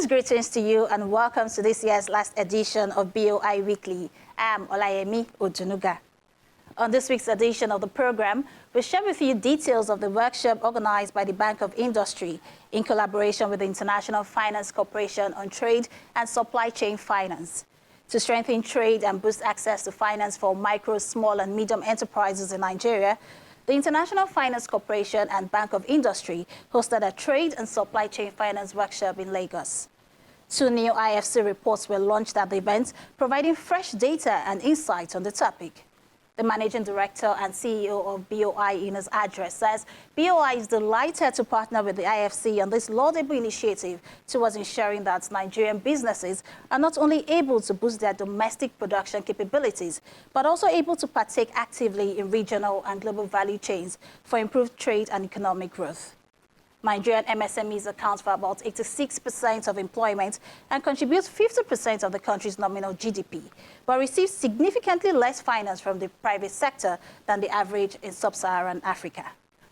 Business greetings to you and welcome to this year's last edition of BOI Weekly. I'm Olayemi Ojunuga. On this week's edition of the program, we share with you details of the workshop organized by the Bank of Industry in collaboration with the International Finance Corporation on Trade and Supply Chain Finance. To strengthen trade and boost access to finance for micro, small and medium enterprises in Nigeria, the International Finance Corporation and Bank of Industry hosted a Trade and Supply Chain Finance workshop in Lagos. 2 new IFC reports were launched at the event, providing fresh data and insights on the topic. The Managing Director and CEO of BOI in his address says BOI is delighted to partner with the IFC on this laudable initiative towards ensuring that Nigerian businesses are not only able to boost their domestic production capabilities, but also able to partake actively in regional and global value chains for improved trade and economic growth. Nigerian MSMEs account for about 86% of employment and contribute 50% of the country's nominal GDP, but receive significantly less finance from the private sector than the average in sub-Saharan Africa.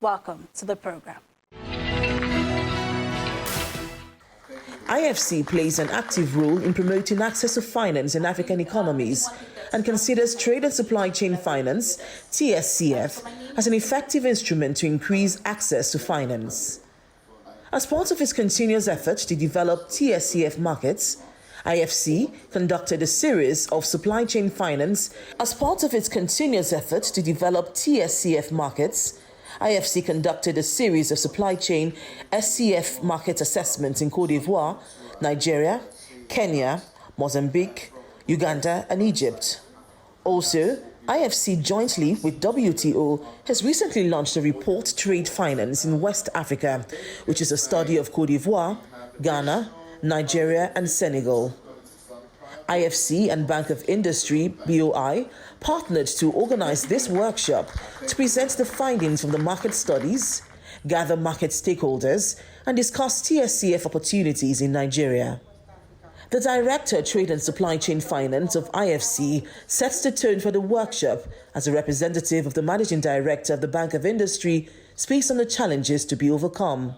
Welcome to the program. IFC plays an active role in promoting access to finance in African economies and considers trade and supply chain finance, TSCF, as an effective instrument to increase access to finance. As part of its continuous effort to develop TSCF markets, IFC conducted a series of supply chain finance. As part of its continuous effort to develop TSCF markets, IFC conducted a series of supply chain SCF market assessments in Côte d'Ivoire, Nigeria, Kenya, Mozambique, Uganda, and Egypt. Also, IFC jointly with WTO has recently launched a report Trade Finance in West Africa, which is a study of Côte d'Ivoire, Ghana, Nigeria, and Senegal. IFC and Bank of Industry, BOI, partnered to organize this workshop to present the findings from the market studies, gather market stakeholders, and discuss TSCF opportunities in Nigeria. The Director, Trade and Supply Chain Finance of IFC sets the tone for the workshop as a representative of the Managing Director of the Bank of Industry speaks on the challenges to be overcome.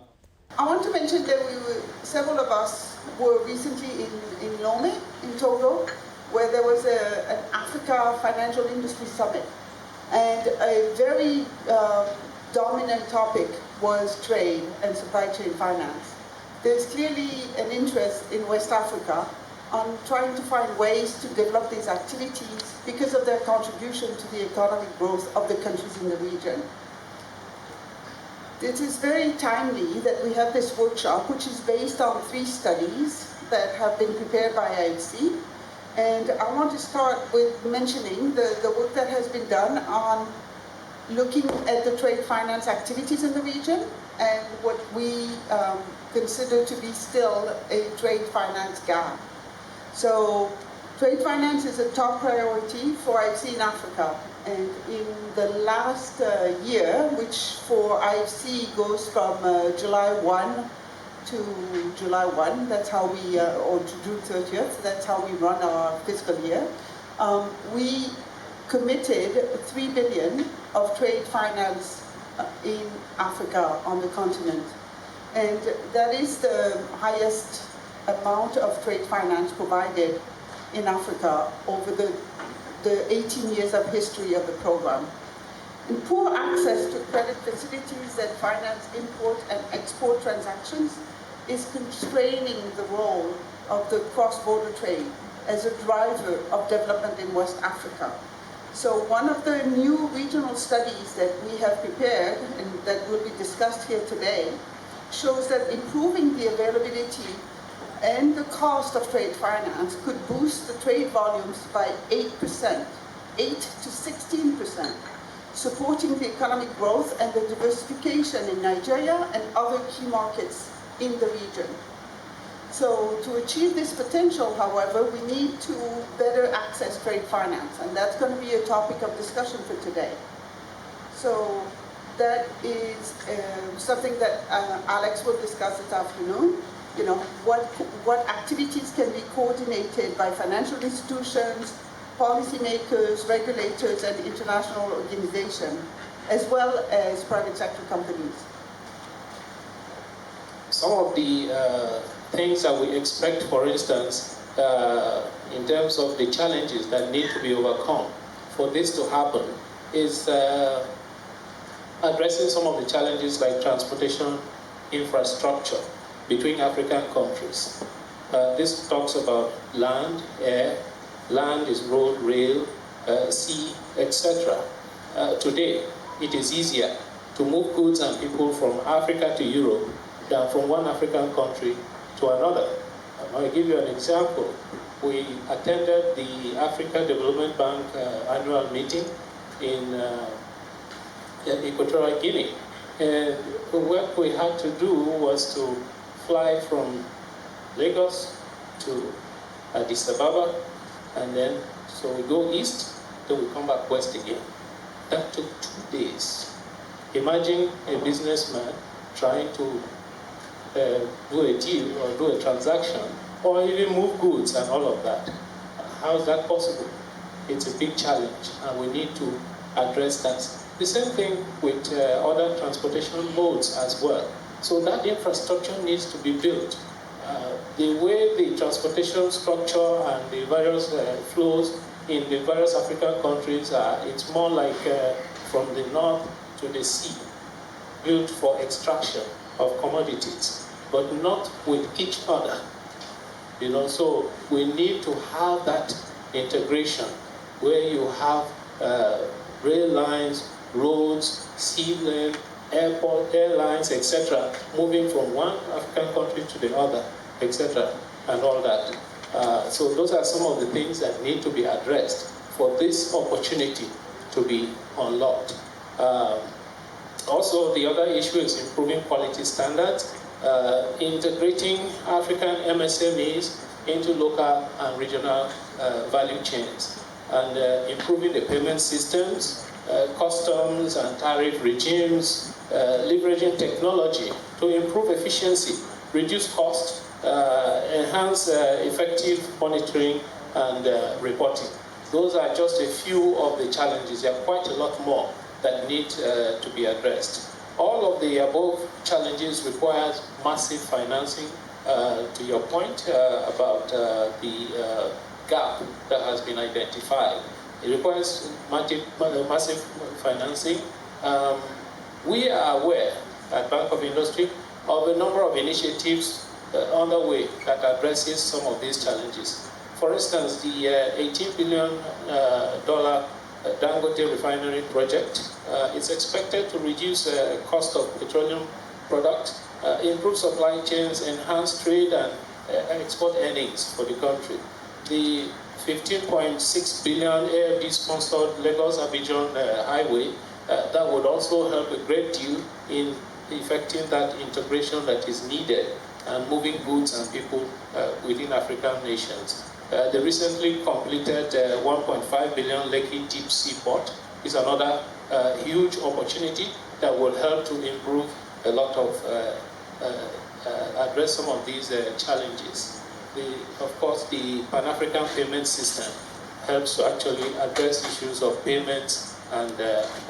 I want to mention that several of us were recently in Lomé, in Togo, where there was an Africa Financial Industry Summit. And a very dominant topic was trade and supply chain finance. There's clearly an interest in West Africa on trying to find ways to develop these activities because of their contribution to the economic growth of the countries in the region. It is very timely that we have this workshop, which is based on 3 studies that have been prepared by IFC. And I want to start with mentioning the work that has been done on looking at the trade finance activities in the region and what we consider to be still a trade finance gap. So trade finance is a top priority for IFC in Africa. And in the last year, which for IFC goes from July 1 to July 1, that's how we, or to June 30th, that's how we run our fiscal year, we committed 3 billion of trade finance in Africa on the continent. And that is the highest amount of trade finance provided in Africa over the 18 years of history of the program. And poor access to credit facilities that finance import and export transactions is constraining the role of the cross-border trade as a driver of development in West Africa. So one of the new regional studies that we have prepared and that will be discussed here today shows that improving the availability and the cost of trade finance could boost the trade volumes by 8%, 8 to 16%, supporting the economic growth and the diversification in Nigeria and other key markets in the region. So to achieve this potential, however, we need to better access trade finance, and that's going to be a topic of discussion for today. So that is something that Alex will discuss this afternoon. You know, what activities can be coordinated by financial institutions, policymakers, regulators, and international organizations, as well as private sector companies. some of the things that we expect, for instance, in terms of the challenges that need to be overcome for this to happen is addressing some of the challenges like transportation infrastructure between African countries. This talks about land, air. Land is road, rail, sea, etc. Today, it is easier to move goods and people from Africa to Europe than from one African country to another. I'll give you an example. We attended the Africa Development Bank annual meeting in Equatorial Guinea. And what we had to do was to fly from Lagos to Addis Ababa, and then so we go east, then we come back west again. That took 2 days. Imagine a businessman trying to do a deal or do a transaction or even move goods and all of that. How is that possible? It's a big challenge, and we need to address that. The same thing with other transportation modes as well. So that infrastructure needs to be built. The way the transportation structure and the various flows in the various African countries are, it's more like from the north to the sea, built for extraction of commodities, but not with each other. You know, so we need to have that integration where you have rail lines, roads, sea lane, airport, airlines, etc., moving from one African country to the other, etc., and all that. So those are some of the things that need to be addressed for this opportunity to be unlocked. Also, the other issue is improving quality standards, integrating African MSMEs into local and regional value chains, and improving the payment systems, customs and tariff regimes, leveraging technology to improve efficiency, reduce cost, enhance effective monitoring and reporting. Those are just a few of the challenges. There are quite a lot more that need to be addressed. All of the above challenges require massive financing. To your point about the gap that has been identified, it requires massive financing. We are aware at Bank of Industry of a number of initiatives underway that addresses some of these challenges. For instance, the $18 billion Dangote refinery project is expected to reduce cost of petroleum products, improve supply chains, enhance trade and export earnings for the country. The 15.6 billion AFD-sponsored Lagos-Abidjan highway, that would also help a great deal in effecting that integration that is needed and moving goods and people within African nations. The recently completed 1.5 billion Lekki Deep Sea Port is another huge opportunity that will help to improve a lot of, address some of these challenges. Of course, the Pan-African payment system helps to actually address issues of payments and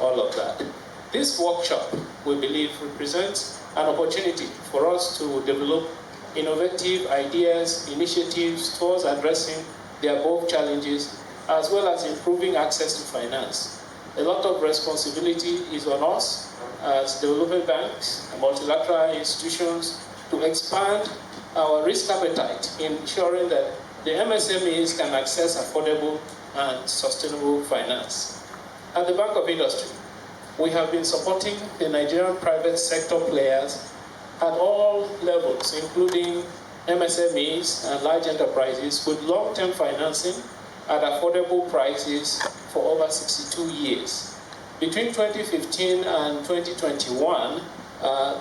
all of that. This workshop, we believe, represents an opportunity for us to develop innovative ideas, initiatives towards addressing the above challenges, as well as improving access to finance. A lot of responsibility is on us as development banks and multilateral institutions to expand our risk appetite in ensuring that the MSMEs can access affordable and sustainable finance. At the Bank of Industry, we have been supporting the Nigerian private sector players at all levels, including MSMEs and large enterprises, with long-term financing at affordable prices for over 62 years. Between 2015 and 2021,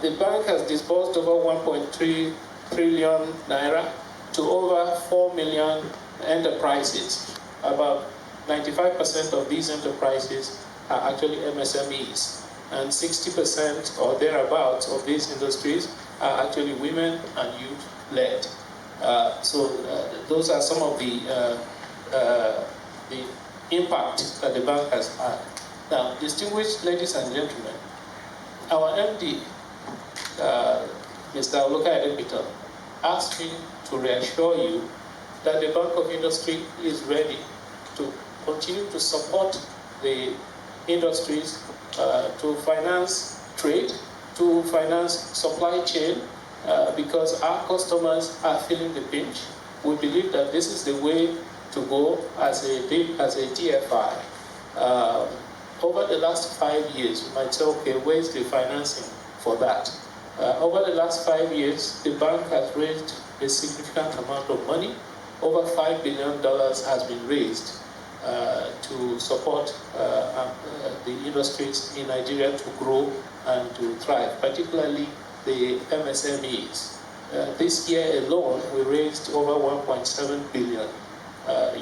the bank has disbursed over 1.3 trillion naira to over 4 million enterprises. About 95% of these enterprises are actually MSMEs, and 60% or thereabouts of these industries are actually women and youth-led. So those are some of the impact that the bank has had. Now, distinguished ladies and gentlemen, our MD Mr. Oluka Edepito, asked me to reassure you that the Bank of Industry is ready to continue to support the industries to finance trade, to finance supply chain, because our customers are feeling the pinch. We believe that this is the way to go as a DFI. Over the last 5 years, you might say, okay, where's the financing for that? Over the last 5 years, the bank has raised a significant amount of money. Over $5 billion has been raised to support the industries in Nigeria to grow and to thrive, particularly the MSMEs. This year alone, we raised over 1.7 billion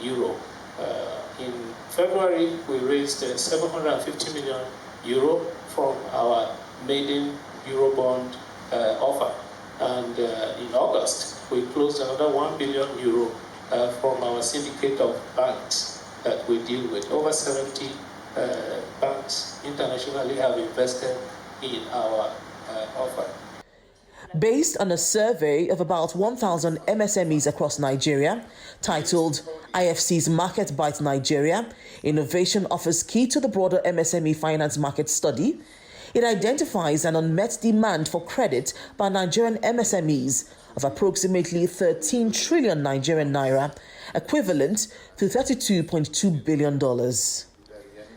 euro. In February, we raised 750 million euro from our maiden Eurobond offer. And in August, we closed another 1 billion euro from our syndicate of banks that we deal with. Over 70 banks internationally have invested in our offer. Based on a survey of about 1,000 MSMEs across Nigeria, titled IFC's Market Bite Nigeria, Innovation Offers Key to the Broader MSME Finance Market Study, it identifies an unmet demand for credit by Nigerian MSMEs of approximately 13 trillion Nigerian naira, equivalent to $32.2 billion.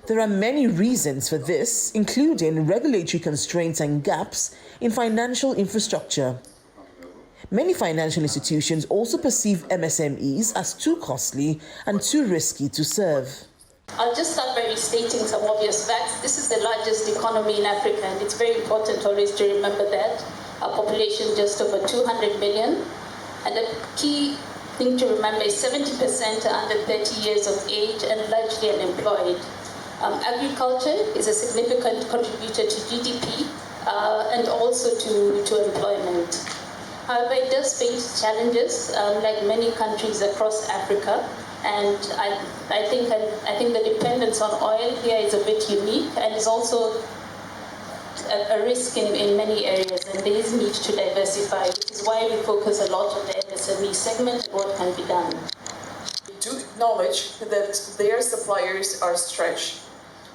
There are many reasons for this, including regulatory constraints and gaps in financial infrastructure. Many financial institutions also perceive MSMEs as too costly and too risky to serve. I'll just start by restating some obvious facts. This is the largest economy in Africa, and it's very important always to remember that. Our population just over 200 million. And the key thing to remember is 70% are under 30 years of age and largely unemployed. Agriculture is a significant contributor to GDP and also to employment. However, it does face challenges, like many countries across Africa. And I think the dependence on oil here is a bit unique and is also a risk in many areas, and there is need to diversify, which is why we focus a lot on the MSME segment and what can be done. We do acknowledge that their suppliers are stretched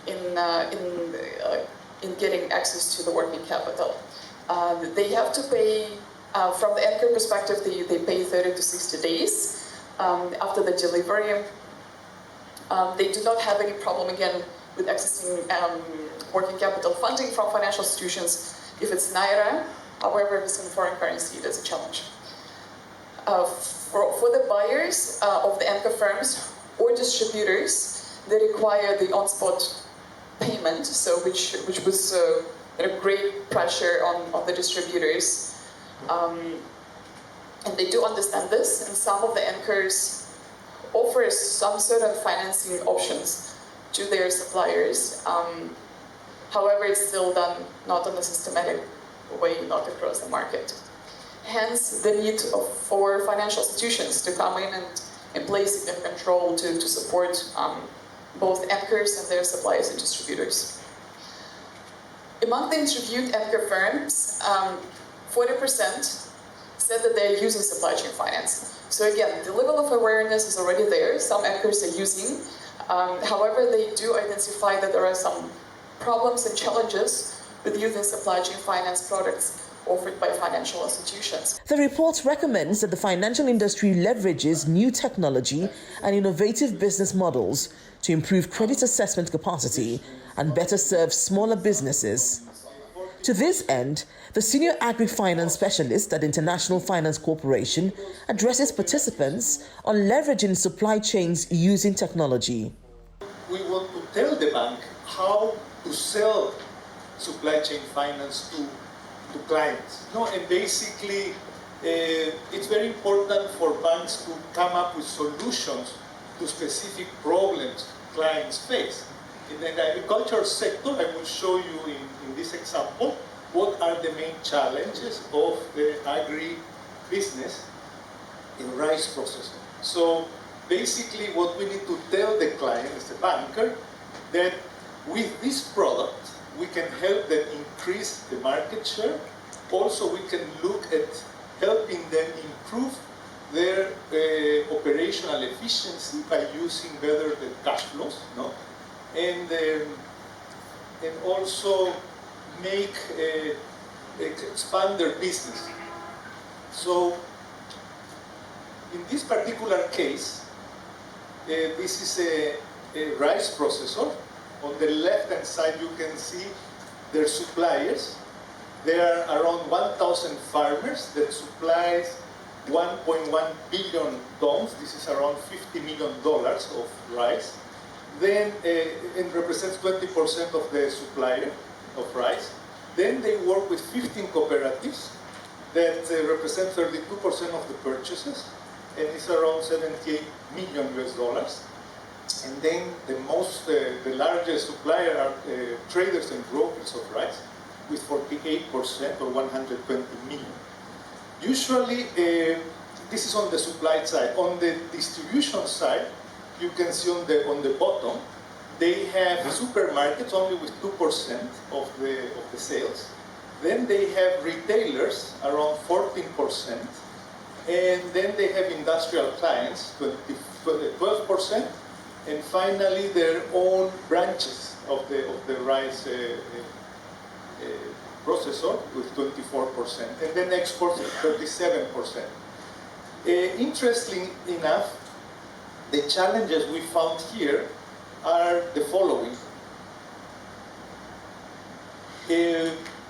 in getting access to the working capital. They have to pay, from the anchor perspective, they pay 30 to 60 days after the delivery. They do not have any problem, again, with accessing working capital funding from financial institutions if it's Naira. However, if it's in foreign currency, that's a challenge. For the buyers of the anchor firms or distributors, they require the on-spot payment, so which was a great pressure on the distributors. And they do understand this, and some of the anchors offer some sort of financing options to their suppliers. However, it's still done not in a systematic way, not across the market. Hence, the need for financial institutions to come in and play significant role to support both anchors and their suppliers and distributors. Among the interviewed anchor firms, 40% said that they're using supply chain finance. So again, the level of awareness is already there. Some anchors are using. However, they do identify that there are some problems and challenges with using supply chain finance products offered by financial institutions. The report recommends that the financial industry leverages new technology and innovative business models to improve credit assessment capacity and better serve smaller businesses. To this end, the Senior Agri-Finance Specialist at International Finance Corporation addresses participants on leveraging supply chains using technology. We want to tell the bank how to sell supply chain finance to clients. No, and basically, it's very important for banks to come up with solutions to specific problems clients face. In the agriculture sector, I will show you in this example what are the main challenges of the agri-business in rice processing. So basically what we need to tell the client as the banker that with this product we can help them increase the market share also we can look at helping them improve their operational efficiency by using better the cash flows, no? And also expand their business. So in this particular case, this is a rice processor. On the left-hand side, you can see their suppliers. There are around 1,000 farmers that supplies 1.1 billion tons. This is around $50 million of rice. Then it represents 20% of the supplier of rice. Then they work with 15 cooperatives that represent 32% of the purchases, and it's around $78 million. And then the largest supplier are traders and brokers of rice, with 48% or 120 million. Usually, this is on the supply side. On the distribution side, you can see on the bottom, they have supermarkets only with 2% of the sales. Then they have retailers around 14%, and then they have industrial clients 12%, and finally their own branches of the rice processor with 24%, and then exports 37%. Interestingly enough, the challenges we found here are the following.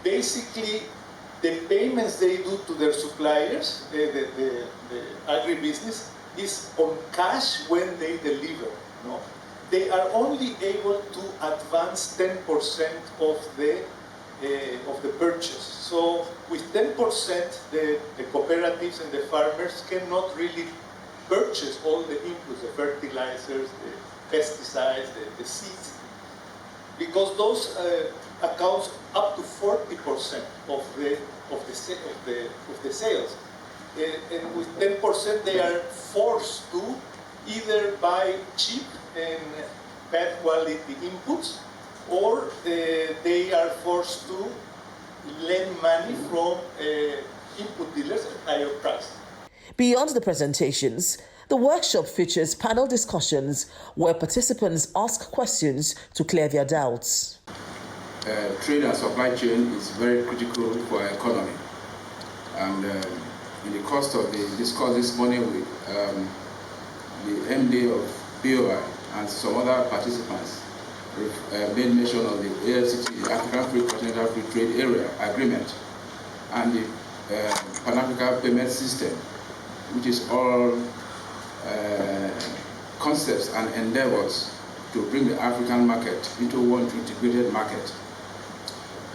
Basically, the payments they do to their suppliers, the agribusiness, is on cash when they deliver. No? They are only able to advance 10% of the purchase. So with 10%, the cooperatives and the farmers cannot really purchase all the inputs, the fertilizers, the pesticides, the seeds, because those accounts up to 40% of the sales. And with 10%, they are forced to either buy cheap and bad quality inputs, or they are forced to lend money from input dealers at higher price. Beyond the presentations, the workshop features panel discussions where participants ask questions to clear their doubts. Trade and supply chain is very critical for our economy. And in the course of the discuss this morning with the MD of BOI and some other participants, made mention of the AFCT, the African Free Continental Free Trade Area Agreement, and the Pan-African Payment System, which is all concepts and endeavors to bring the African market into one integrated market.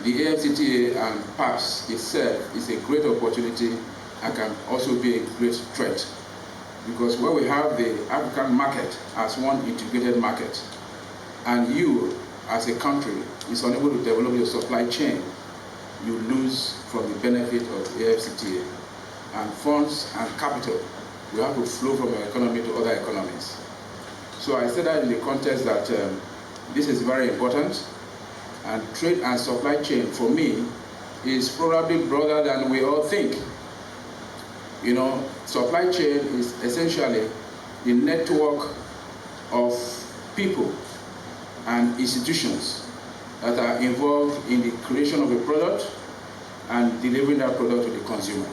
The AFCTA and PAPS itself is a great opportunity and can also be a great threat, because when we have the African market as one integrated market, and you, as a country, is unable to develop your supply chain, you lose from the benefit of AFCTA. And funds and capital will have to flow from your economy to other economies. So I say that in the context that this is very important, and trade and supply chain, for me, is probably broader than we all think. You know, supply chain is essentially the network of people and institutions that are involved in the creation of a product and delivering that product to the consumer.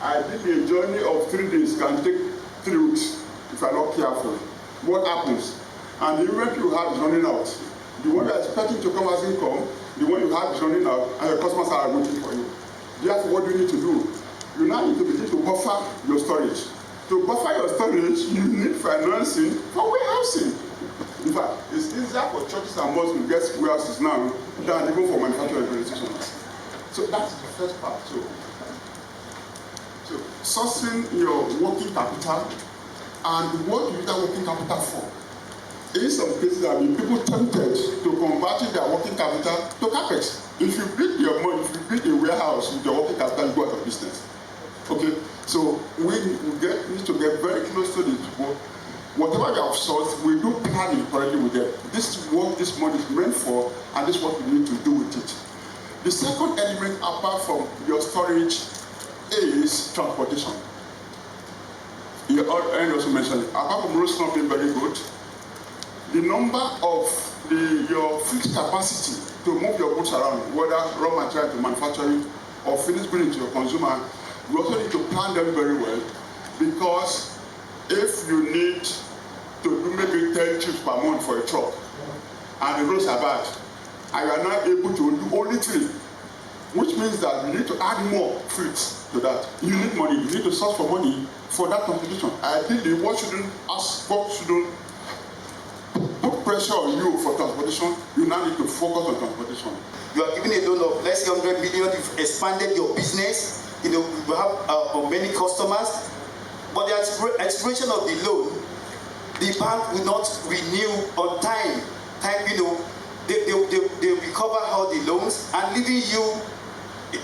I did a journey of 3 days, can take 3 weeks if I'm not careful. What happens? And the inventory you have is running out. The one you're expecting to come as income, the one you have is running out, and your customers are waiting for you. Therefore, what do you need to do? You now need to begin to buffer your storage. To buffer your storage, you need financing for warehousing. In fact, it's easier for churches and mosques to get warehouses now than even for manufacturing organizations. So that's the first part. So sourcing your working capital, and what you use that working capital for. In some cases, there have been people tempted to convert their working capital to capex. If you build your money, if you build a warehouse with your working capital, you go out of business. Okay, so we need to get very close to this. Whatever you have sourced, we do planning correctly with them. This is what this money is meant for, and this is what we need to do with it. The second element, apart from your storage, is transportation. You also mentioned it. Apart from roads not being very good, the number of your fixed capacity to move your goods around, whether raw material to manufacturing or finished goods to your consumer, you also need to plan them very well, because if you need to do maybe 10 trips per month for a truck, and the roads are bad, and you are not able to do only 3, which means that you need to add more fleets to that. You need money, you need to source for money for that competition. Ideally, what shouldn't put pressure on you for transportation, you now need to focus on transportation. You are given a loan of, let's say, 100 million, you've expanded your business, you have many customers, but the expiration of the loan, the bank will not renew on time. They recover all the loans and leaving you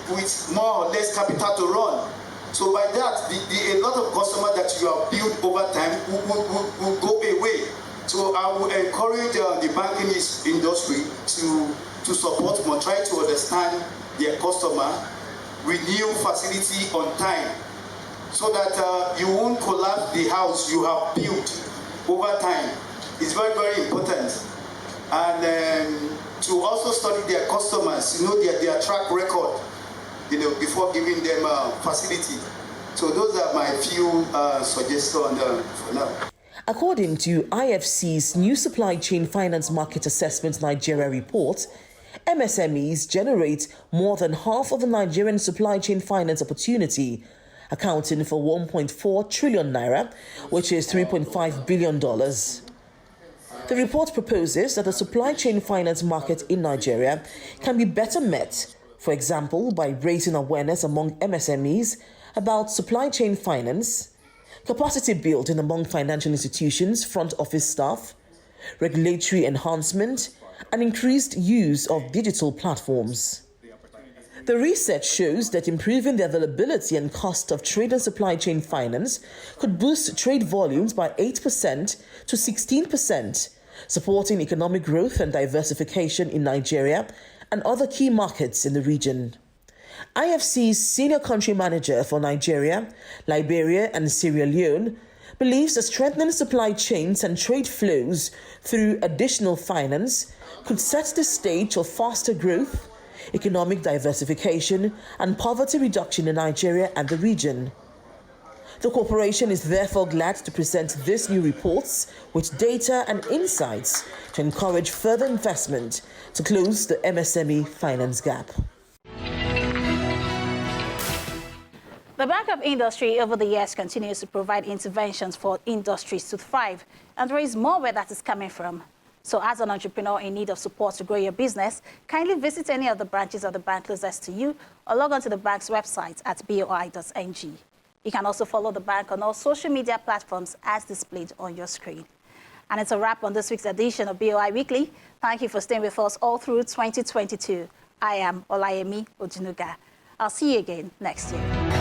with more or less capital to run. So by that, a lot of customers that you have built over time will go away. So I would encourage the banking industry to support more, try to understand their customer, renew facility on time, so that you won't collapse the house you have built over time. It's very, very important. And to also study their customers, their track record, before giving them facility. So those are my few suggestions for now. According to IFC's new Supply Chain Finance Market Assessment Nigeria report, MSMEs generate more than half of the Nigerian supply chain finance opportunity, accounting for 1.4 trillion naira, which is $3.5 billion. The report proposes that the supply chain finance market in Nigeria can be better met, for example, by raising awareness among MSMEs about supply chain finance, capacity building among financial institutions, front office staff, regulatory enhancement, and increased use of digital platforms. The research shows that improving the availability and cost of trade and supply chain finance could boost trade volumes by 8% to 16%, supporting economic growth and diversification in Nigeria and other key markets in the region. IFC's senior country manager for Nigeria, Liberia, and Sierra Leone believes that strengthening supply chains and trade flows through additional finance could set the stage for faster growth, economic diversification, and poverty reduction in Nigeria and the region. The corporation is therefore glad to present these new reports with data and insights to encourage further investment to close the MSME finance gap. The Bank of Industry over the years continues to provide interventions for industries to thrive, and there is more where that is coming from. So as an entrepreneur in need of support to grow your business, kindly visit any of the branches of the bank closest to you or log on to the bank's website at boi.ng. You can also follow the bank on all social media platforms as displayed on your screen. And it's a wrap on this week's edition of BOI Weekly. Thank you for staying with us all through 2022. I am Olayemi Ojunuga. I'll see you again next year.